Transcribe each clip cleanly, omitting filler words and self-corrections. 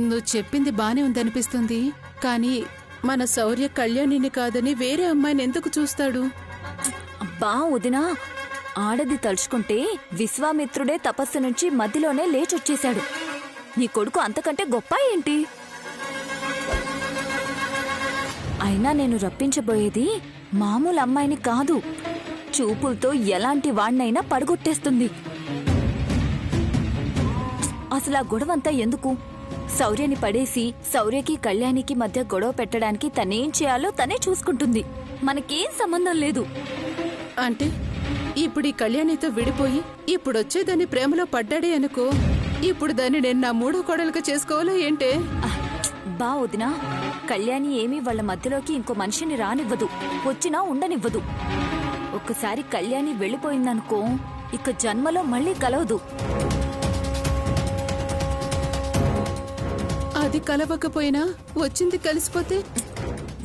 నువ్వు చెప్పింది బానే ఉందనిపిస్తుంది, కానీ మన శౌర్య కళ్యాణిని కాదని వేరే అమ్మాయిని ఎందుకు చూస్తాడు? అబ్బా వదినా, ఆడది తలుచుకుంటే విశ్వామిత్రుడే తపస్సు నుంచి మధ్యలోనే లేచొచ్చేశాడు. నీ కొడుకు అంతకంటే గొప్ప ఏంటి? అయినా నేను రప్పించబోయేది మామూలు అమ్మాయిని కాదు, చూపులతో ఎలాంటి వాణ్ణైనా పడగొట్టేస్తుంది. అసలు ఆ గొడవంతా ఎందుకు? శౌర్యని పడేసి శౌర్యకి కళ్యాణికి మధ్య గొడవ పెట్టడానికి తనేం చేయాలో తనే చూసుకుంటుంది. మనకేం సంబంధం లేదు. అంటే ఇప్పుడు ఈ కళ్యాణితో విడిపోయి ఇప్పుడొచ్చేదాన్ని ప్రేమలో పడ్డాడే అనుకో, ఇప్పుడు దాన్ని నేను నా మూడో కోడలుగా చేసుకోవాలో ఏంటే? బా వదినా, కళ్యాణి ఏమీ వాళ్ళ మధ్యలోకి ఇంకో మనిషిని రానివ్వదు, వచ్చినా ఉండనివ్వదు. ఒక్కసారి కళ్యాణి వెళ్ళిపోయిందనుకో, ఇక జన్మలో మళ్ళీ కలవదు. అది కలవకపోయినా వచ్చింది కలిసిపోతే?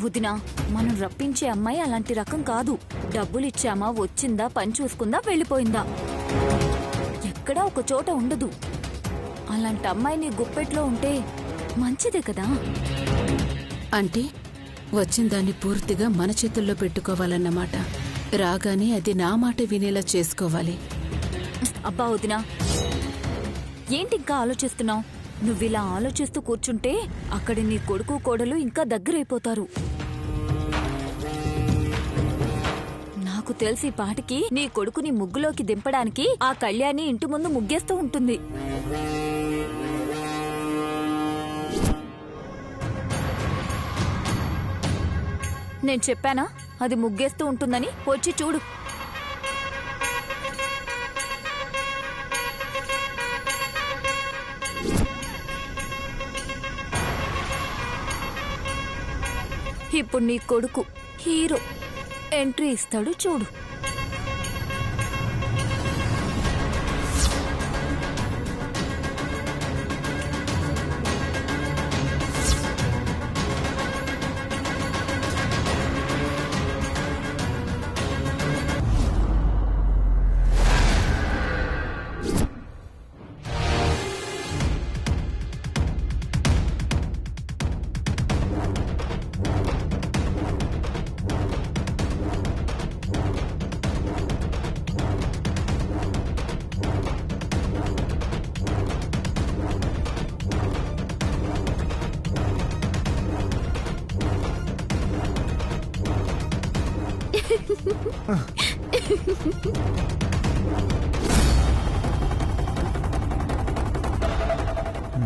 వదినా, మనం రప్పించే అమ్మాయి అలాంటి రకం కాదు. డబ్బులిచ్చామా, వచ్చిందా, పని చూసుకుందా, వెళ్ళిపోయిందా, ఎక్కడా ఒక చోట ఉండదు. అలాంటి అమ్మాయి నీ గుప్పెట్లో ఉంటే మంచిదే కదా. అంటే వచ్చిన దాన్ని పూర్తిగా మన చేతుల్లో పెట్టుకోవాలన్నమాట. రాగానే అది నా మాట వినేలా చేసుకోవాలి. అబ్బా వదినా, ఏంటి ఇంకా ఆలోచిస్తున్నావు? నువ్విలా ఆలోచిస్తూ కూర్చుంటే అక్కడి నీ కొడుకు కోడలు ఇంకా దగ్గరైపోతారు. నాకు తెలిసి పాటికి నీ కొడుకుని ముగ్గులోకి దింపడానికి ఆ కళ్యాణి ఇంటి ముందు ముగ్గేస్తూ ఉంటుంది. నేను చెప్పానా అది ముగ్గేస్తూ ఉంటుందని? వచ్చి చూడు. ఇప్పుడు నీ కొడుకు హీరో ఎంట్రీ ఇస్తాడు, చూడు.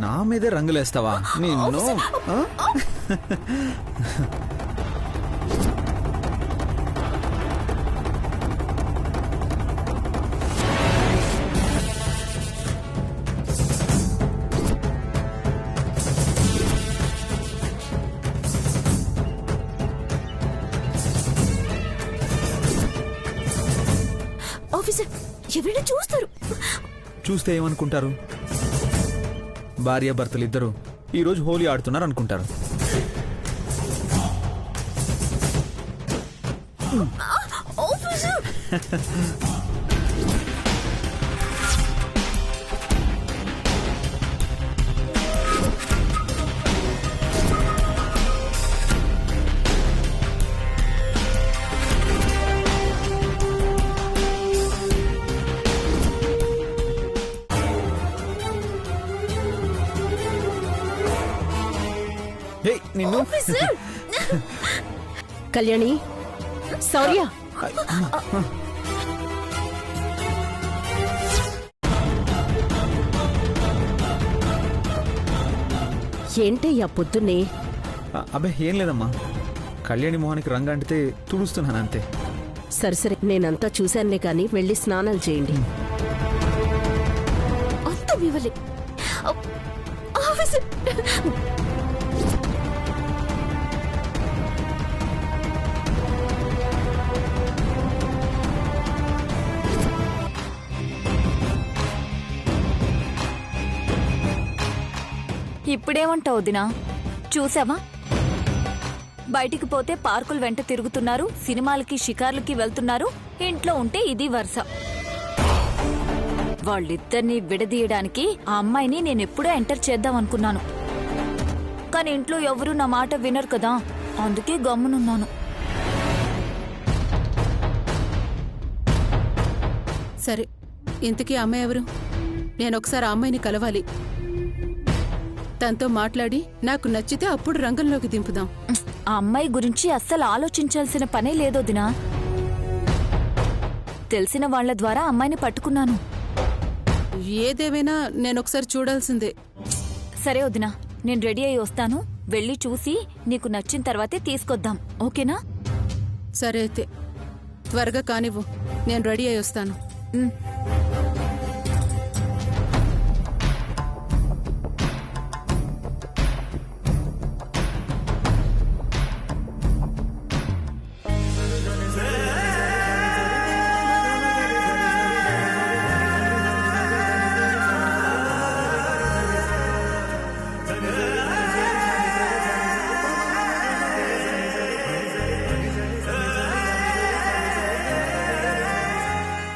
నా మీదే రంగులేస్తావా నిన్ను? ఆఫీసర్, ఎవరైనా చూస్తారు. చూస్తే ఏమనుకుంటారు? భార్యాభర్తలు ఇద్దరు ఈరోజు హోలీ ఆడుతున్నారు అనుకుంటారు. నిన్ను కళ్యాణి, శౌర్య, ఏంటయ్యా పొద్దున్నే? అబ్బే ఏం లేదమ్మా, కళ్యాణి మొహానికి రంగు అంటితే తుడుస్తున్నాను అంతే. సరే నేనంతా చూశానులే, కానీ వెళ్ళి స్నానాలు చేయండి. అంతా మీవలే. ఆఫీసర్, ఇప్పుడేమంటావు వదినా? చూసావా, బయటికి పోతే పార్కుల వెంట తిరుగుతున్నారు, సినిమాలకి షికార్లకి వెళ్తున్నారు, ఇంట్లో ఉంటే ఇది వరుస. వాళ్ళిద్దరినీ విడదీయడానికి ఆ అమ్మాయిని నేనెప్పుడో ఎంటర్ చేద్దాం అనుకున్నాను. కానీ ఇంట్లో ఎవరూ నా మాట వినరు కదా, అందుకే గమ్మునున్నాను. సరే, ఇంతకీ ఆ అమ్మాయి ఎవరు? నేనొకసారి ఆ అమ్మాయిని కలవాలి. తనతో మాట్లాడి నాకు నచ్చితే అప్పుడు రంగంలోకి దింపుదాం. ఆ అమ్మాయి గురించి అస్సలు ఆలోచించాల్సిన పనే లేదొదినా. తెలిసిన వాళ్ల ద్వారా అమ్మాయిని పట్టుకున్నాను. ఏదేమైనా నేనొకసారి చూడాల్సిందే. సరే వదినా, నేను రెడీ అయి వస్తాను. వెళ్ళి చూసి నీకు నచ్చిన తర్వాతే తీసుకొద్దాం, ఓకేనా? సరే అయితే త్వరగా కానివ్వు, నేను రెడీ అయి వస్తాను.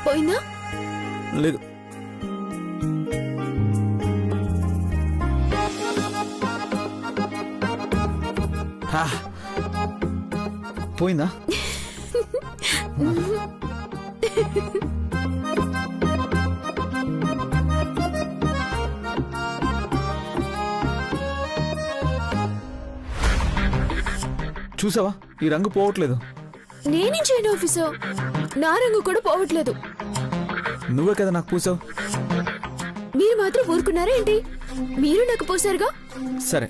పోయిందా? లేదు. పోయిందా? చూసావా, ఈ రంగు పోవట్లేదు. నేనేం చేయను ఆఫీసర్, నా రంగు కూడా పోవట్లేదు. నువ్వే కదా నాకు పూసావు. మీరు మాత్రం ఊరుకున్నారా ఏంటి? మీరు నాకు పోసారుగా. సరే,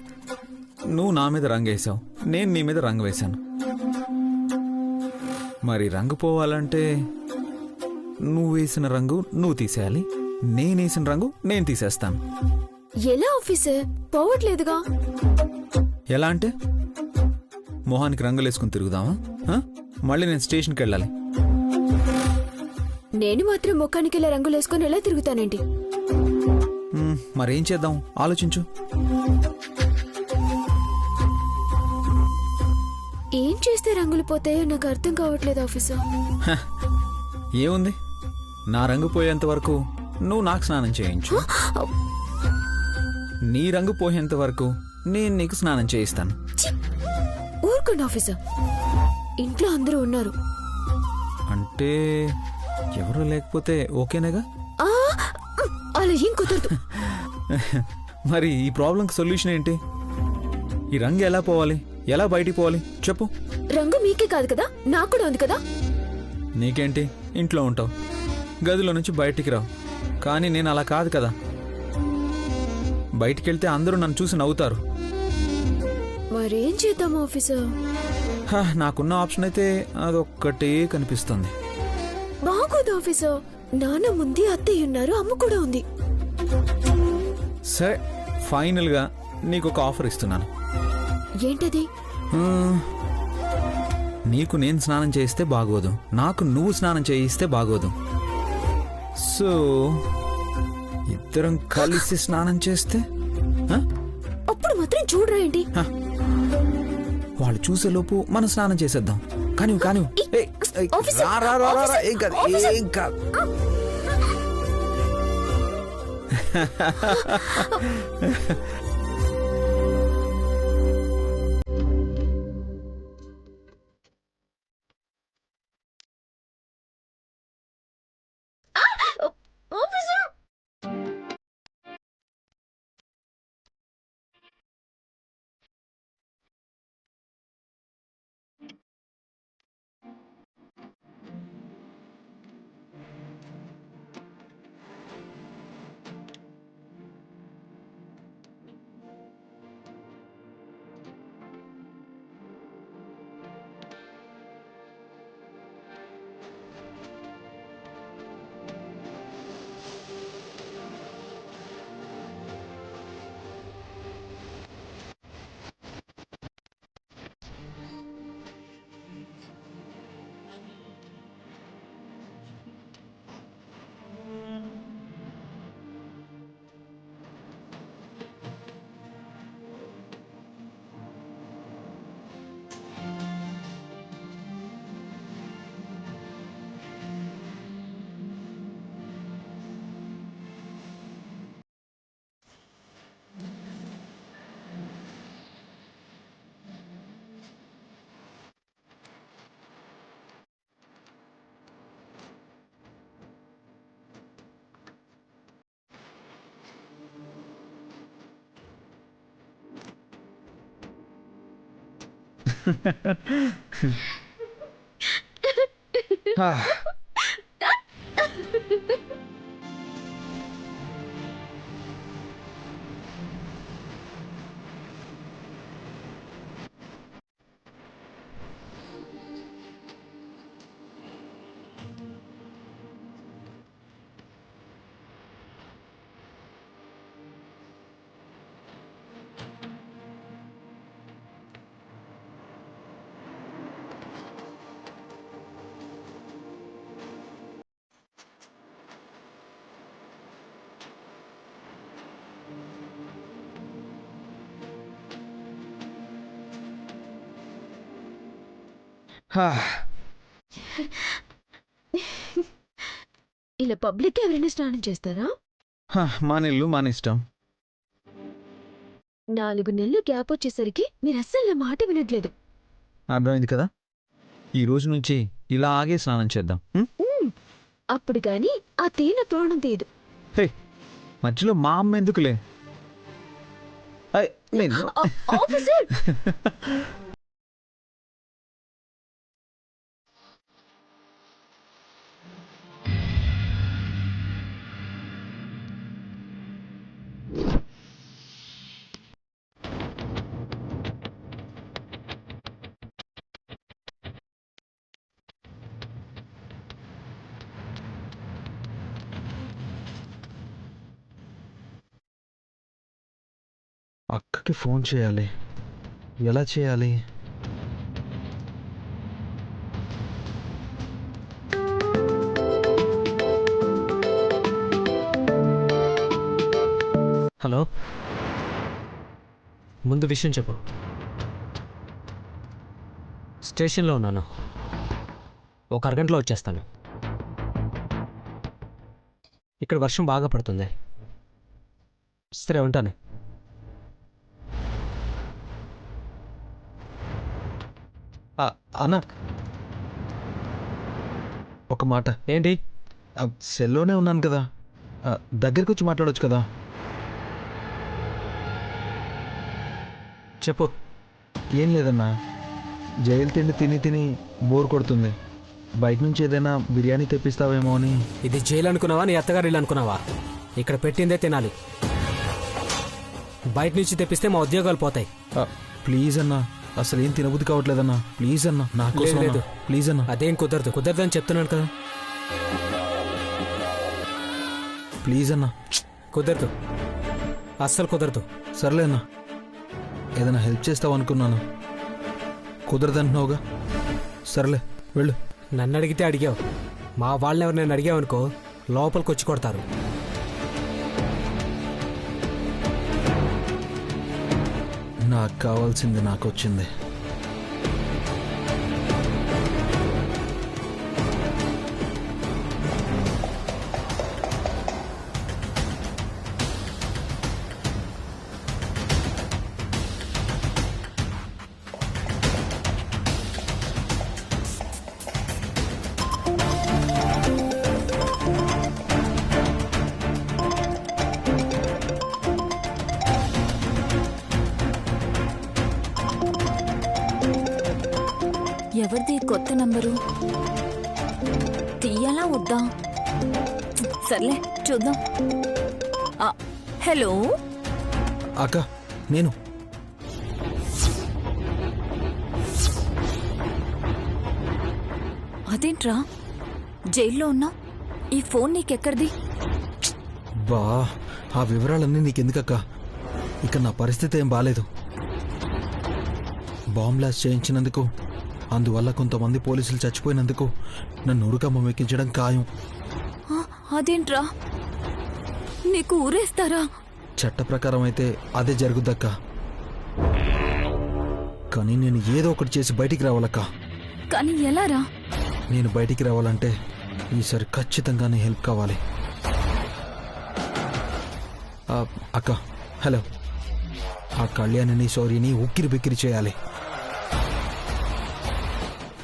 నువ్వు నా మీద రంగు వేసావు, నేను నీ మీద రంగు వేశాను. మరి రంగు పోవాలంటే నువ్వు వేసిన రంగు నువ్వు తీసేయాలి, నేను వేసిన రంగు నేను తీసేస్తాను. ఎలా ఆఫీసర్? పోవట్లేదుగా. ఎలా అంటే మొహానికి రంగులు వేసుకుని తిరుగుదామా? మళ్ళీ నేను స్టేషన్కి వెళ్ళాలి. నేను మాత్రం ముఖానికి ఇలా రంగులు వేసుకొని ఎలా తిరుగుతానండి? మరేం చేద్దాం ఆలోచించు. ఏం చేస్తే రంగులు పోతాయో నాకు అర్థం కావట్లేదు ఆఫీసర్. ఏముంది, నా రంగు పోయేంత వరకు నువ్వు నాకు స్నానం చేయించు, నీ రంగు పోయేంత వరకు నేను నీకు స్నానం చేయిస్తాను. ఊరుకోండి ఆఫీసర్, ఇంట్లో అందరూ ఉన్నారు. అంటే ఎవరు లేకపోతే ఓకేనేగా? అలా ఏం కుదరదు. మరి ఈ ప్రాబ్లంకి సొల్యూషన్ ఏంటి? ఈ రంగు ఎలా పోవాలి, ఎలా బయటికి పోవాలి చెప్పు. రంగు మీకే కాదు కదా, నాకు కూడా ఉంది కదా. నీకేంటి, ఇంట్లో ఉంటావు, గదిలో నుంచి బయటికి రావు. కానీ నేను అలా కాదు కదా. బయటికి వెళ్తే అందరూ నన్ను చూసి నవ్వుతారు. మరేం చేద్దాం ఆఫీసర్? నాకున్న ఆప్షన్ అయితే అదొక్కటే కనిపిస్తుంది. బాగోదు ఆఫీసర్, నాన్న ముందే అత్తయ్య ఉన్నారు, అమ్మ కూడా ఉంది. సరే, ఫైనల్ గా నీకు ఒక ఆఫర్ ఇస్తున్నాను. ఏంటది? నీకు నేను స్నానం చేయిస్తే బాగోదు, నాకు నువ్వు స్నానం చేయిస్తే బాగోదు. సో ఇద్దరం కలిసి స్నానం చేస్తే అప్పుడు మాత్రం చూడరా ఏంటి? వాళ్ళు చూసేలోపు మనం స్నానం చేసేద్దాం. కానీ కానీ ఏం కాదు, ఏం కాదు. ఇలా పబ్లిక్ ఎవరైనా స్నానం చేస్తారా? మానిల్లు మానిష్టం. 4 నెలలు గ్యాప్ వచ్చేసరికి మీరు అస్సలు నా మాట వినట్లేదు. అర్థమైంది కదా, ఈ రోజు నుంచి ఇలా ఆగే స్నానం చేద్దాం. అప్పుడు కానీ ఆ తేనె ప్రాణం తీయదు. హే, మధ్యలో మా అమ్మ ఎందుకులే. ఆఫీసర్ అక్కకి ఫోన్ చేయాలి. ఎలా చేయాలి? హలో, ముందు విషయం చెప్పు. స్టేషన్లో ఉన్నాను, ఒక అరగంటలో వచ్చేస్తాను. ఇక్కడ వర్షం బాగా పడుతుంది. సరే, ఉంటాను. అన్నా, ఒక మాట. ఏంటి? సెల్లోనే ఉన్నాను కదా, దగ్గరికి వచ్చి మాట్లాడొచ్చు కదా. చెప్పు. ఏం లేదన్నా, జైలు తిండి తిని తిని బోర్ కొడుతుంది. బయట నుంచి ఏదైనా బిర్యానీ తెప్పిస్తావేమో అని. ఇది జైలు అనుకున్నావా, నీ అత్తగారు ఇల్లు అనుకున్నావా? ఇక్కడ పెట్టిందే తినాలి. బయట నుంచి తెప్పిస్తే మా ఉద్యోగాలు పోతాయి. ప్లీజ్ అన్నా, అసలు ఏం తినబుద్ధి కావట్లేదన్నా. ప్లీజ్ అన్నా, నా కోసం లేదు. ప్లీజ్ అన్నా. అదేం కుదరదని చెప్తున్నాను కదా. ప్లీజ్ అన్నా. కుదరదు, అస్సలు కుదరదు. సర్లే అన్నా, ఏదైనా హెల్ప్ చేస్తావు అనుకున్నాను. కుదరదంటున్నావుగా, సర్లే వెళ్ళు. నన్ను అడిగితే అడిగావు, మా వాళ్ళని ఎవరినైనా అడిగావు అనుకో, లోపలికి వచ్చి కొడతారు. నాకు కావాల్సింది నాకు వచ్చింది. ఎవరిది కొత్త నంబరు? తీయాలా వద్దా? సర్లే, చూద్దాం. హలో అక్క, నేను. అదేంట్రా జైల్లో ఉన్నా? ఈ ఫోన్ నీకెక్కడిది? బా, ఆ వివరాలన్నీ నీకెందుకక్క? ఇక నా పరిస్థితి ఏం బాలేదు. బాంబ్ బ్లాస్ట్ చేయించినందుకు, అందువల్ల కొంతమంది పోలీసులు చచ్చిపోయినందుకు నన్ను ఉరుకమ్మ ఎక్కించడం ఖాయం. అదేంట్రా, నీకు ఊరేస్తారా? చట్ట ప్రకారం అయితే అదే జరుగుద్దక్క. కానీ నేను ఏదో ఒకటి చేసి బయటికి రావాలక్క. కానీ ఎలారా? నేను బయటికి రావాలంటే ఈసారి ఖచ్చితంగా నీ హెల్ప్ కావాలి. అక్క, హలో. ఆ కళ్యాణిని, శౌర్యని ఉక్కిరి బిక్కిరి చేయాలి.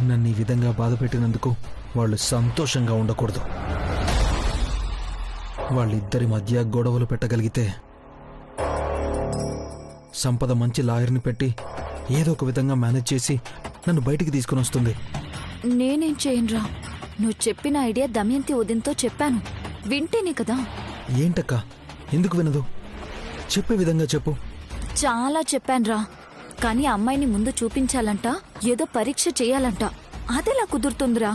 నన్ను ఈ విధంగా బాధ పెట్టినందుకు వాళ్ళు సంతోషంగా ఉండకూడదు. వాళ్ళిద్దరి మధ్య గొడవలు పెట్టగలిగితే, సంపద మంచి లాయర్ని పెట్టి ఏదో ఒక విధంగా మేనేజ్ చేసి నన్ను బయటికి తీసుకుని వస్తుంది. నేనేం చేయనురా, నువ్వు చెప్పిన ఐడియా దమయంతి వదినతో చెప్పాను, వింటేనే కదా. ఏంటక్క, ఎందుకు వినదు? చెప్పే విధంగా చెప్పు. చాలా చెప్పానురా, కానీ అమ్మాయిని ముందు చూపించాలంట, ఏదో పరీక్ష చేయాలంట. అదెలా కుదురుతుందిరా?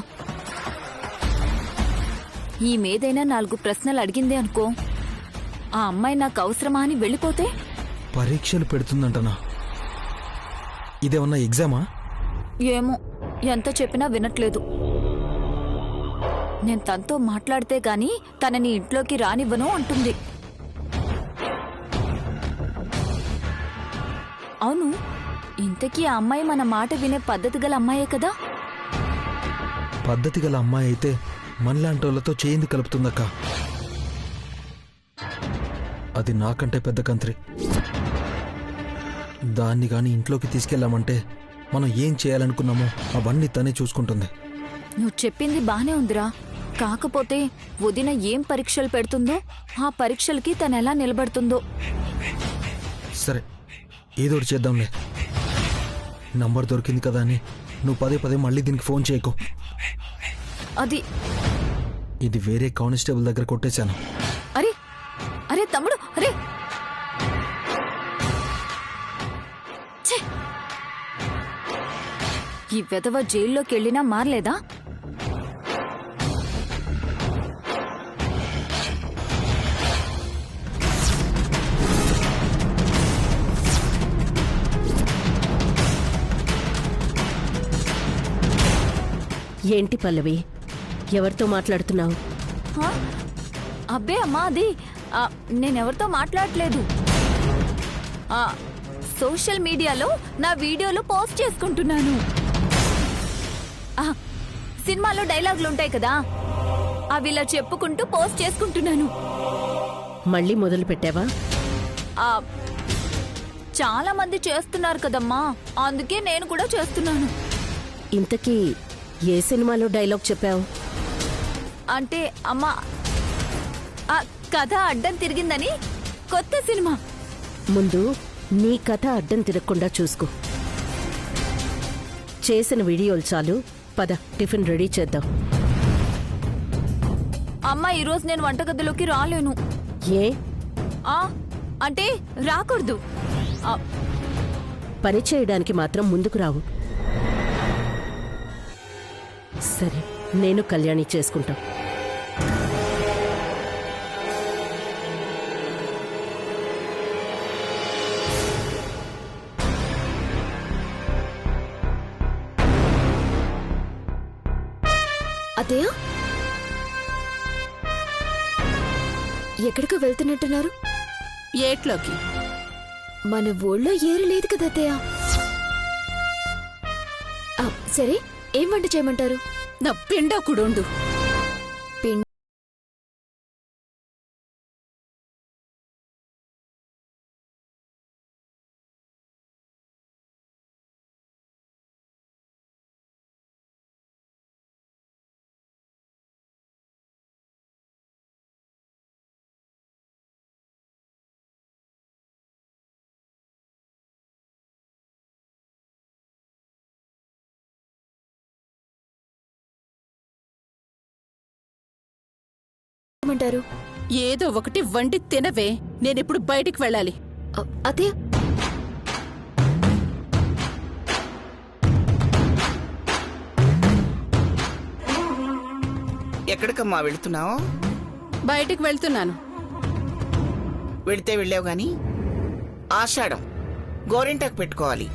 ఈమేదైనా 4 ప్రశ్నలు అడిగిందే అనుకో, ఆ అమ్మాయి నాకు అవసరమా అని వెళ్ళిపోతే? పరీక్షలు పెడుతుందంటనా? ఇదేమన్నా ఎగ్జామా? ఏమో, ఎంత చెప్పినా వినట్లేదు. నేను తనతో మాట్లాడితే గాని తనని ఇంట్లోకి రానివ్వను అంటుంది. అవును, ఇంతకీ ఆ అమ్మాయి మన మాట వినే పద్ధతి గల అమ్మాయే కదా? పద్ధతి గల అమ్మాయి అయితే మనలాంటి వాళ్ళతో చేయింది కలుపుతుందక్క. అది నాకంటే పెద్ద కంత్రి. దాన్ని గాని ఇంట్లోకి తీసుకెళ్లామంటే మనం ఏం చేయాలనుకున్నామో అవన్నీ తనే చూసుకుంటుంది. నువ్వు చెప్పింది బానే ఉందిరా, కాకపోతే వదిన ఏం పరీక్షలు పెడుతుందో ఆ పరీక్షలకి తను ఎలా నిలబడుతుందో. సరే, ఏదో ఒకటి చేద్దాంలే. నంబర్ దొరికింది కదా అని నువ్వు పదే పదే మళ్ళీ దీనికి ఫోన్ చేయకు. అది ఇది వేరే కానిస్టేబుల్ దగ్గర కొట్టేశాను. అరే అరే తమ్ముడు, అరే ఛే! ఈ వెధవ జైల్లోకి వెళ్ళినా మారలేదా? ఏంటి పల్లవి, ఎవరితో మాట్లాడుతున్నావు? హా? అబ్బే అమ్మా, అది నేనెవరితో మాట్లాడట్లేదు. సోషల్ మీడియాలో నా వీడియోలు పోస్ట్ చేసుకుంటున్నాను. సినిమాలో డైలాగులు ఉంటాయి కదా, అవి ఇలా చెప్పుకుంటూ పోస్ట్ చేసుకుంటున్నాను. మళ్ళీ మొదలు పెట్టావా? చాలా మంది చేస్తున్నారు కదమ్మా, అందుకే నేను కూడా చేస్తున్నాను. ఇంతకీ ఏ సినిమాలో డైలాగ్ చెప్పావు? అంటే అమ్మా, ఆ కథ అడ్డం తిరిగిందని కొత్త సినిమా. ముందు నీ కథ అడ్డం తిరగకుండా చూసుకో. చేసిన వీడియోలు చాలు, పద టిఫిన్ రెడీ చేద్దాం. అమ్మా, ఈరోజు నేను వంటగదిలోకి రాలేను. ఏ? అంటే రాకూడదు. పని చేయడానికి మాత్రం ముందుకు రావు. సరే, నేను కళ్యాణి చేసుకుంటాం. అత్తయ్య, ఎక్కడికి వెళ్తున్నట్టున్నారు? ఏట్లోకి. మన ఊళ్ళో ఏరు లేదు కదా అత్తయ్య. సరే, ఏం వంట చేయమంటారు? నా పిండకుడుండు. ఏమంటారు? ఏదో ఒకటి వండి తినవే, నేనిప్పుడు బయటికి వెళ్ళాలి. అత్తయ్య, ఎక్కడికమ్మా వెళుతున్నావు? బయటికి వెళ్తున్నాను. వెళితే వెళ్ళావు గాని ఆషాఢం గోరింటాకు పెట్టుకోవాలి.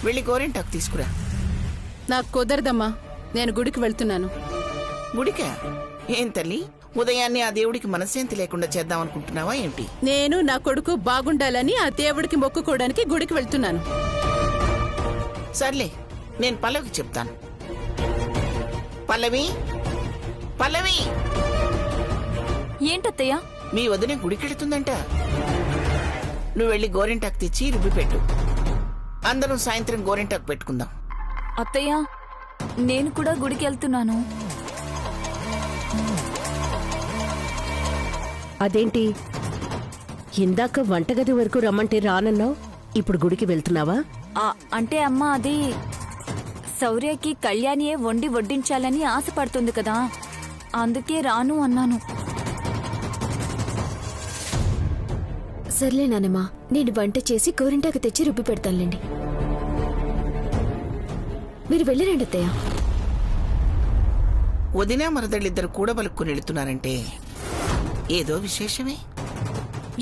వెళ్ళి గోరింటాకు తీసుకురా. నాకు కుదరదమ్మా, నేను గుడికి వెళ్తున్నాను. గుడికా? ఏం తల్లి, ఉదయాన్నే ఆ దేవుడికి మనశ్శాంతి లేకుండా చేద్దాం అనుకుంటున్నావా ఏంటి? నేను నా కొడుకు బాగుండాలని ఆ దేవుడికి మొక్కుకోవడానికి గుడికి వెళ్తున్నాను. సర్లే, నేను పల్లవికి చెప్తాను. పల్లవి, పల్లవి, ఏంటత్తయ్యా? మీ వదిన గుడికెడుతుందంట. నువ్వు వెళ్ళి గోరింటాకు తెచ్చి రుబ్బి పెట్టు. అందరం సాయంత్రం గోరింటాకు పెట్టుకుందాం. అత్తయ్య, నేను కూడా గుడికి వెళ్తున్నాను. అదేంటి, ఇందాక వంటగది వరకు రమ్మంటే రానన్నావు, ఇప్పుడు గుడికి వెళ్తున్నావా? అంటే అమ్మ అది శౌర్యకి కళ్యాణియే వండి వడ్డించాలని ఆశపడుతుంది కదా, అందుకే రాను అన్నాను. సర్లే నానమ్మా, నేను వంట చేసి గోరింటాకు తెచ్చి రుబ్బి పెడతానులేండి. మీరు వెళ్ళిరండి అత్తయ్య. వదిన మరదళ్ళిద్దరు కూడబలుక్కుని వెళుతున్నారంటే ఏదో విశేషమే.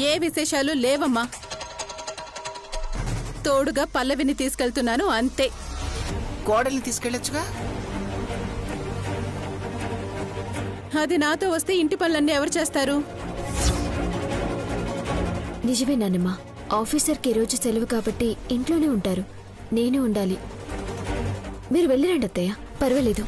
ఏ విశేషాలు లేవమ్మా. తోడుగా పల్లవిని తీసుకెళ్తున్నాను అంతే. కోడల్ని తీసుకెళ్లొచ్చుగా. అది నాతో వస్తే ఇంటి పనులన్నీ ఎవరు చేస్తారు? నిజమే నానమ్మా, ఆఫీసర్కి ఈ రోజు సెలవు కాబట్టి ఇంట్లోనే ఉంటారు. నేను ఉండాలి. మీరు వెళ్ళిరండి అత్తయ్య, పర్వాలేదు.